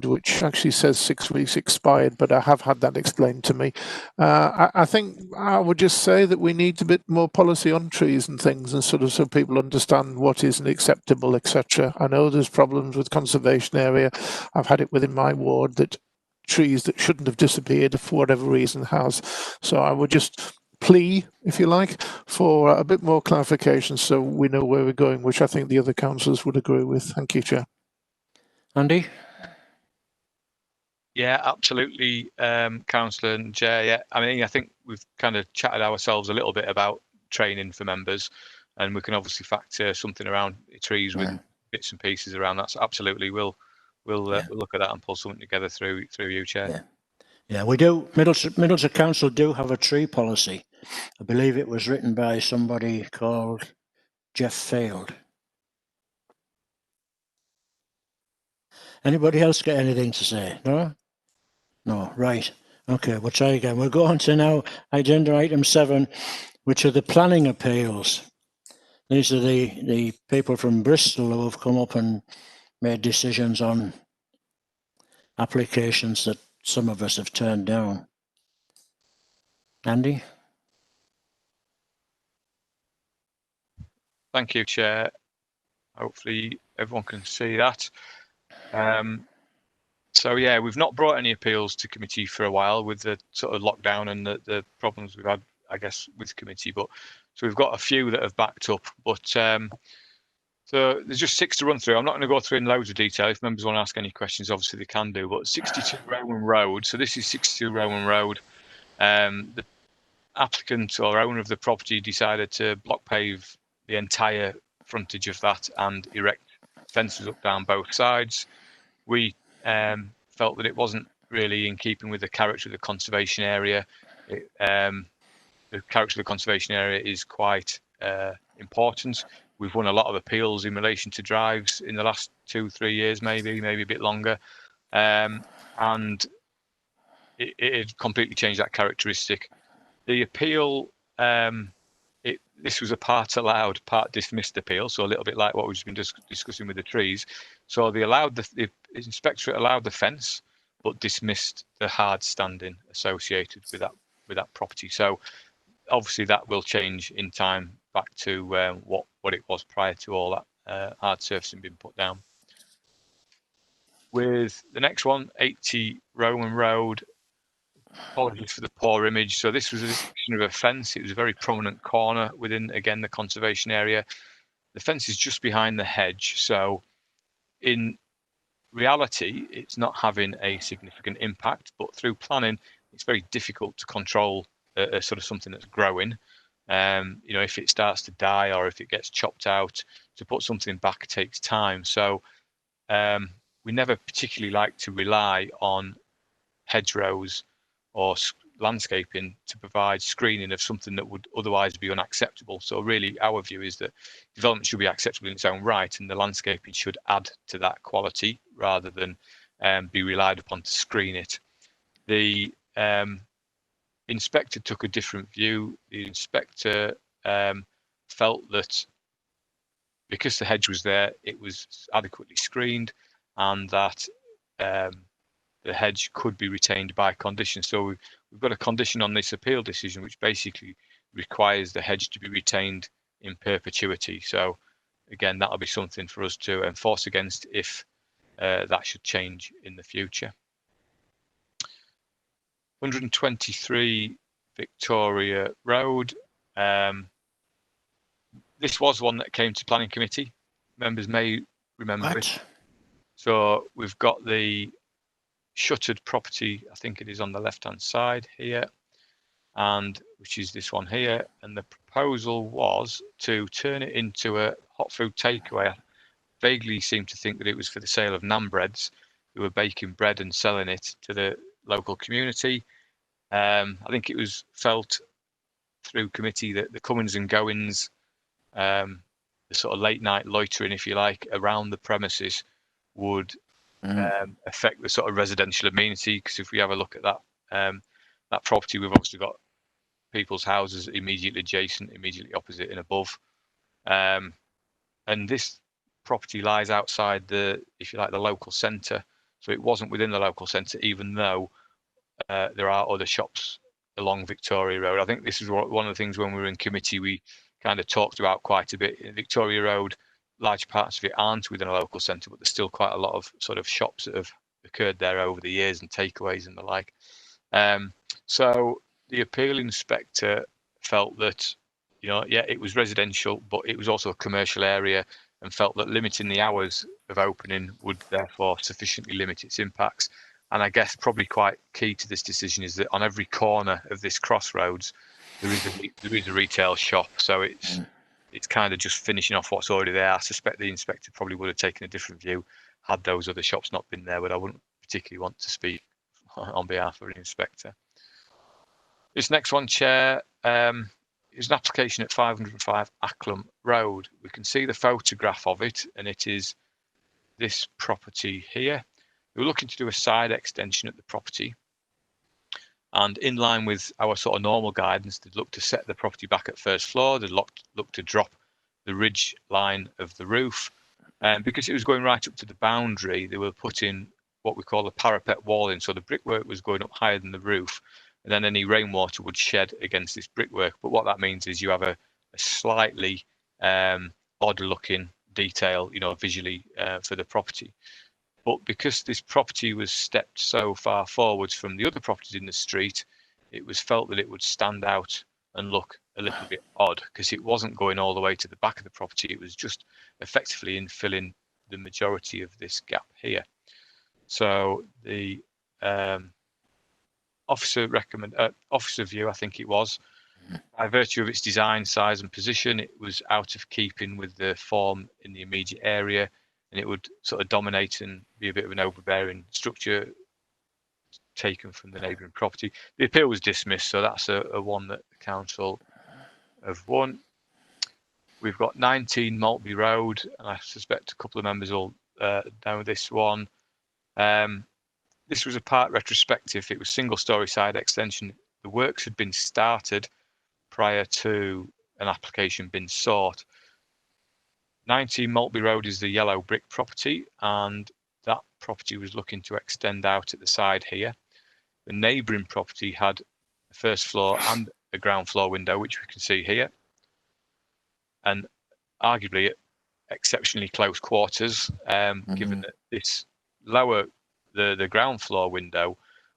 which actually says 6 weeks expired, but I have had that explained to me. I think I would just say that we need a bit more policy on trees and things, and sort of so people understand what isn't acceptable, etc. I know there's problems with conservation area. I've had it within my ward that trees that shouldn't have disappeared for whatever reason has. So I would just plea, if you like, for a bit more clarification so we know where we're going, which I think the other councillors would agree with. Thank you, Chair. Andy? Yeah, absolutely, councillor and Chair. Yeah, I think we've kind of chatted ourselves a little bit about training for members, and we can obviously factor something around trees with bits and pieces around that. So absolutely, we'll look at that and pull something together through you, Chair. Yeah, we do. Middlesbrough Council do have a tree policy. I believe it was written by somebody called Jeff Field. Anybody else got anything to say? No? No, right. Okay, we'll try again. We'll go on to now agenda item 7, which are the planning appeals. These are the people from Bristol who have come up and made decisions on applications that some of us have turned down. Andy? Thank you, Chair. Hopefully everyone can see that. So yeah, we've not brought any appeals to committee for a while with the sort of lockdown and the problems we've had, I guess, with committee. But so we've got a few that have backed up. But so there's just 6 to run through. I'm not going to go through in loads of detail. If members want to ask any questions, obviously they can do. But 62 Rowan Road. So this is 62 Rowan Road. The applicant or owner of the property decided to block pave the entire frontage of that and erect fences up down both sides. We felt that it wasn't really in keeping with the character of the conservation area. The character of the conservation area is quite important. We've won a lot of appeals in relation to drives in the last 2-3 years, maybe a bit longer, and it completely changed that characteristic. The appeal, this was a part allowed, part dismissed appeal, so a little bit like what we've just been discussing with the trees. So the inspectorate allowed the fence, but dismissed the hard standing associated with that property. So obviously that will change in time back to what it was prior to all that hard surfacing being put down. With the next one, 80 Roman Road. Apologies for the poor image. So this was a section of a fence. It was a very prominent corner within, again, the conservation area. The fence is just behind the hedge. So in reality, it's not having a significant impact, but through planning, it's very difficult to control a sort of something that's growing. If it starts to die or if it gets chopped out, to put something back takes time. So we never particularly like to rely on hedgerows or landscaping to provide screening of something that would otherwise be unacceptable. So really our view is that development should be acceptable in its own right, and the landscaping should add to that quality rather than be relied upon to screen it. The inspector took a different view. The inspector felt that because the hedge was there, it was adequately screened, and that the hedge could be retained by condition. So we've got a condition on this appeal decision which basically requires the hedge to be retained in perpetuity. So again, that'll be something for us to enforce against if that should change in the future. 123 Victoria Road. This was one that came to planning committee. Members may remember it. So we've got the shuttered property, I think it is on the left hand side here, and which is this one here, and the proposal was to turn it into a hot food takeaway. I vaguely seem to think that it was for the sale of naan breads. We were baking bread and selling it to the local community. I think it was felt through committee that the comings and goings, the sort of late night loitering, if you like, around the premises would affect the sort of residential amenity, because if we have a look at that property, we've obviously got people's houses immediately adjacent, immediately opposite and above, and this property lies outside the, if you like, the local centre. So it wasn't within the local centre, even though there are other shops along Victoria Road. I think this is one of the things when we were in committee we kind of talked about quite a bit. In Victoria Road, large parts of it aren't within a local centre, but there's still quite a lot of sort of shops that have occurred there over the years and takeaways and the like. So the appeal inspector felt that, it was residential, but it was also a commercial area, and felt that limiting the hours of opening would therefore sufficiently limit its impacts. And I guess probably quite key to this decision is that on every corner of this crossroads, there is a retail shop. So it's kind of just finishing off what's already there. I suspect the inspector probably would have taken a different view had those other shops not been there, but I wouldn't particularly want to speak on behalf of an inspector. This next one, Chair, is an application at 505 Acklam Road. We can see the photograph of it, and it is this property here. We're looking to do a side extension at the property, and in line with our sort of normal guidance, they'd look to set the property back at first floor. They'd look to drop the ridge line of the roof, and because it was going right up to the boundary, they were putting what we call a parapet wall in. So the brickwork was going up higher than the roof, and then any rainwater would shed against this brickwork. But what that means is you have a slightly odd-looking detail, visually for the property. But because this property was stepped so far forwards from the other properties in the street, it was felt that it would stand out and look a little bit odd, because it wasn't going all the way to the back of the property. It was just effectively infilling the majority of this gap here. So the officer view, I think it was, By virtue of its design, size and position, it was out of keeping with the form in the immediate area, and it would sort of dominate and be a bit of an overbearing structure taken from the neighbouring property. The appeal was dismissed, so that's a one that the council have won. We've got 19 Maltby Road, and I suspect a couple of members will know this one. This was a part retrospective. It was single-storey side extension. The works had been started prior to an application being sought. 19 Maltby Road is the yellow brick property, and that property was looking to extend out at the side here. The neighbouring property had a first floor and a ground floor window, which we can see here, and arguably at exceptionally close quarters, given that this lower, the ground floor window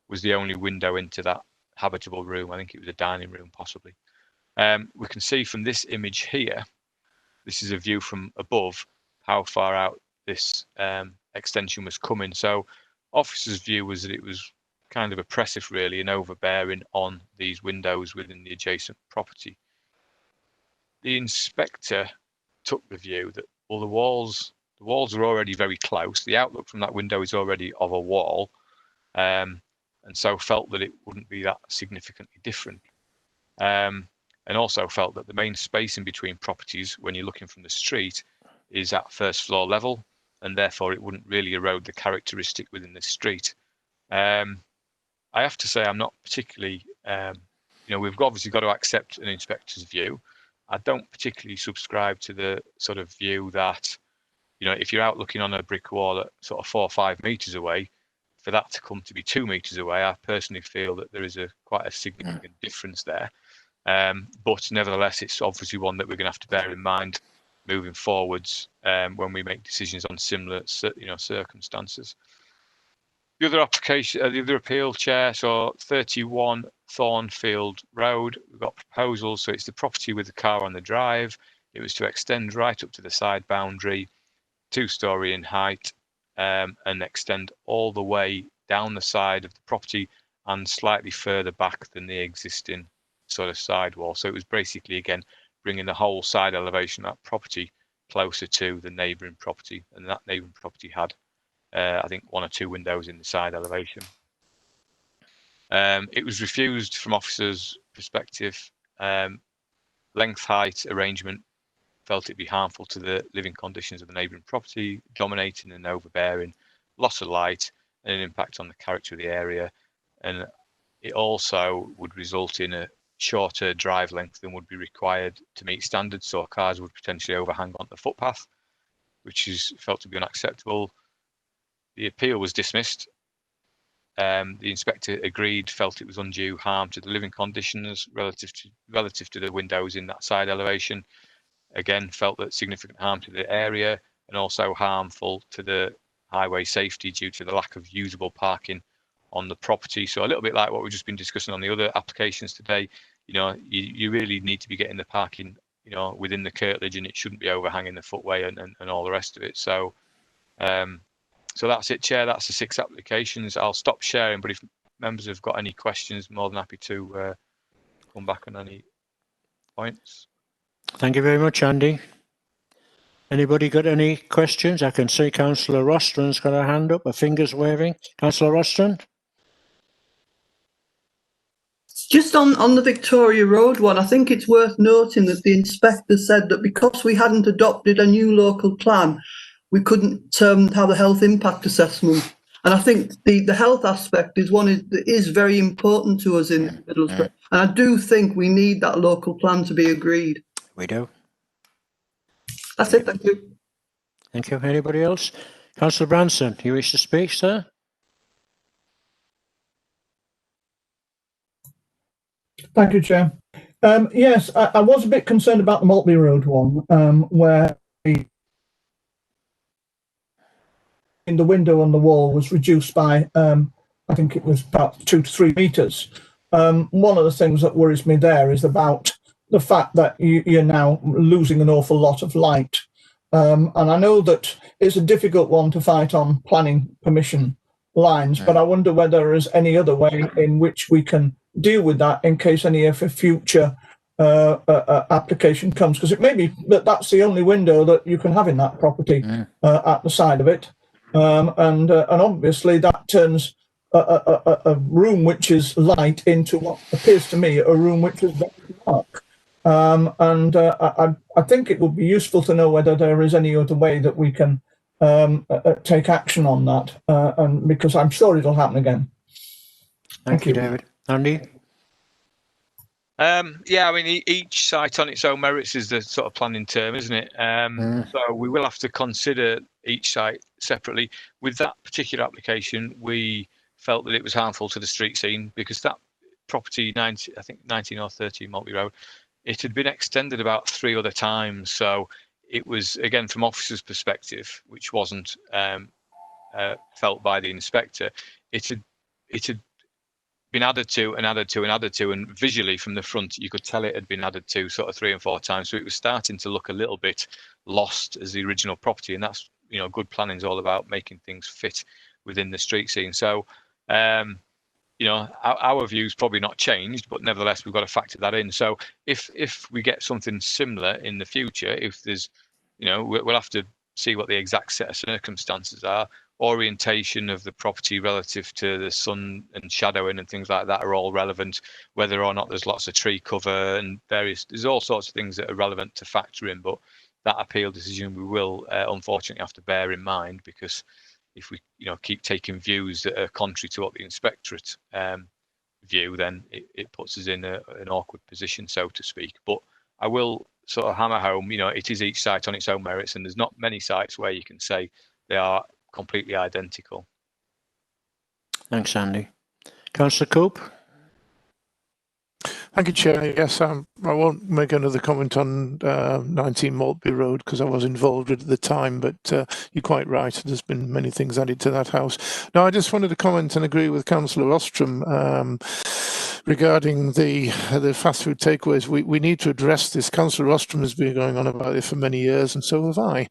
was the only window into that habitable room. I think it was a dining room, possibly. We can see from this image here, this is a view from above, how far out this extension was coming. So officer's view was that it was kind of oppressive, really, and overbearing on these windows within the adjacent property. The inspector took the view that, well, the walls are already very close. The outlook from that window is already of a wall, and so felt that it wouldn't be that significantly different. And also felt that the main space in between properties, when you're looking from the street, is at first floor level, and therefore it wouldn't really erode the characteristic within the street. I have to say, I'm not particularly, we've obviously got to accept an inspector's view. I don't particularly subscribe to the sort of view that, if you're out looking on a brick wall at sort of 4 or 5 meters away, for that to come to be 2 meters away, I personally feel that there is quite a significant difference there. But nevertheless, it's obviously one that we're going to have to bear in mind moving forwards when we make decisions on similar, circumstances. The other application, the other appeal, Chair, so 31 Thornfield Road, we've got proposals. So it's the property with the car on the drive. It was to extend right up to the side boundary, 2-storey in height, and extend all the way down the side of the property and slightly further back than the existing sort of sidewall. So it was basically, again, bringing the whole side elevation of that property closer to the neighbouring property, and that neighbouring property had I think 1 or 2 windows in the side elevation. It was refused from officers' perspective. Length, height, arrangement, felt it'd be harmful to the living conditions of the neighbouring property, dominating and overbearing, loss of light, and an impact on the character of the area. And it also would result in a shorter drive length than would be required to meet standards, so cars would potentially overhang on the footpath, which is felt to be unacceptable. The appeal was dismissed. The inspector agreed, felt it was undue harm to the living conditions relative to the windows in that side elevation. Again, felt that significant harm to the area and also harmful to the highway safety due to the lack of usable parking on the property. So a little bit like what we've just been discussing on the other applications today, you really need to be getting the parking, within the curtilage, and it shouldn't be overhanging the footway and all the rest of it. So, so that's it, Chair. That's the 6 applications. I'll stop sharing, but if members have got any questions, more than happy to come back on any points. Thank you very much, Andy. Anybody got any questions? I can see Councillor Rostron's got a hand up, her fingers waving. Councillor Rostron? Just on the Victoria Road one, I think it's worth noting that the inspector said that because we hadn't adopted a new local plan, we couldn't have a health impact assessment. And I think the health aspect is one that is very important to us in Middlesbrough. And I do think we need that local plan to be agreed. We do. That's it, thank you. Thank you. Anybody else? Councillor Branson, you wish to speak, sir? Thank you, Chair. Yes, I was a bit concerned about the Maltby Road one, where the window on the wall was reduced by, I think it was about 2 to 3 meters. One of the things that worries me there is about the fact that you're now losing an awful lot of light. And I know that it's a difficult one to fight on planning permission lines, but I wonder whether there is any other way in which we can deal with that in case any of the future application comes, because it may be that that's the only window that you can have in that property at the side of it, and obviously that turns a room which is light into what appears to me a room which is very dark. I think it would be useful to know whether there is any other way that we can take action on that, and because I'm sure it'll happen again. Thank you, David. Andy? Yeah, I mean, each site on its own merits is the sort of planning term, isn't it? So we will have to consider each site separately. With that particular application, we felt that it was harmful to the street scene because that property, 19 or 13 Maltby Road, it had been extended about 3 other times. So it was, again, from officers' perspective, which wasn't felt by the inspector, it had been added to and added to and added to, and visually from the front you could tell it had been added to sort of 3 and 4 times, so it was starting to look a little bit lost as the original property. And that's, you know, good planning is all about making things fit within the street scene. So you know, our view's probably not changed, but nevertheless we've got to factor that in. So if we get something similar in the future, if there's, you know, we'll have to see what the exact set of circumstances are. Orientation of the property relative to the sun and shadowing and things like that are all relevant. Whether or not there's lots of tree cover and there's all sorts of things that are relevant to factor in. But that appeal decision we will unfortunately have to bear in mind, because if we, you know, keep taking views that are contrary to what the inspectorate view, then it puts us in an awkward position, so to speak. But I will sort of hammer home, you know, it is each site on its own merits, and there's not many sites where you can say they are completely identical. Thanks, Andy. Councillor Cope? Thank you, Chair. Yes, I won't make another comment on 19 Maltby Road because I was involved with it at the time, but you're quite right. There's been many things added to that house. Now, I just wanted to comment and agree with Councillor Ostrom regarding the fast food takeaways. We need to address this. Councillor Ostrom has been going on about it for many years, and so have I.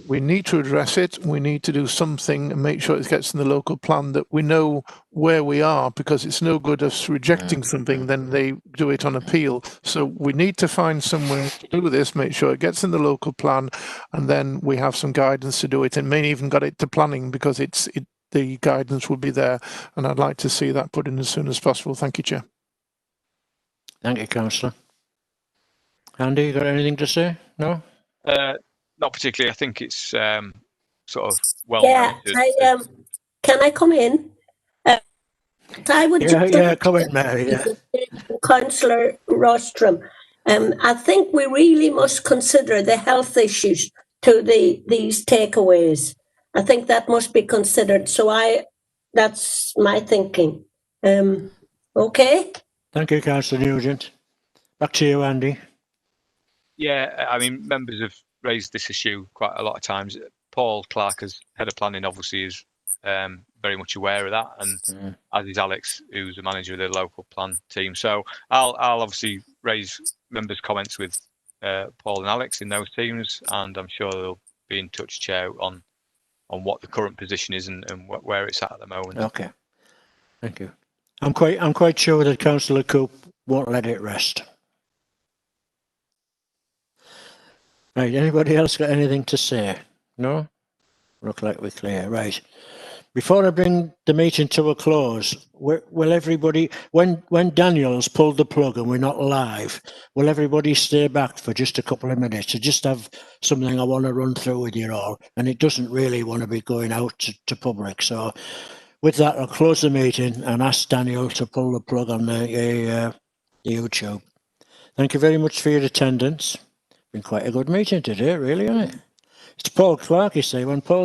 We need to address it. We need to do something and make sure it gets in the local plan, that we know where we are, because it's no good us rejecting something, then they do it on appeal. So we need to find somewhere to do this, make sure it gets in the local plan, and then we have some guidance to do it, and may even got it to planning, because the guidance will be there, and I'd like to see that put in as soon as possible. Thank you, Chair. Thank you, Councillor. Andy, you got anything to say? No? Not particularly. I think it's sort of well. Yeah, can I come in? I would come in, Mary. Yeah. Councillor Rostrom. I think we really must consider the health issues to these takeaways. I think that must be considered. So that's my thinking. Okay. Thank you, Councillor Nugent. Back to you, Andy. Yeah, I mean, members have raised this issue quite a lot of times. Paul Clark, as head of planning, obviously is very much aware of that, and as is Alex, who's the manager of the local plan team. So I'll obviously raise members' comments with Paul and Alex in those teams, and I'm sure they'll be in touch, Chair, on what the current position is and where it's at the moment. Okay, thank you. I'm quite sure that Councillor Coop won't let it rest. Right, anybody else got anything to say? No? Look like we're clear. Right. Before I bring the meeting to a close, will everybody, when Daniel's pulled the plug and we're not live, will everybody stay back for just a couple of minutes? I just have something I want to run through with you all, and it doesn't really want to be going out to public. So with that, I'll close the meeting and ask Daniel to pull the plug on the YouTube. Thank you very much for your attendance. Been quite a good meeting today, really, hasn't it? It's Paul Clark, you say. When Paul's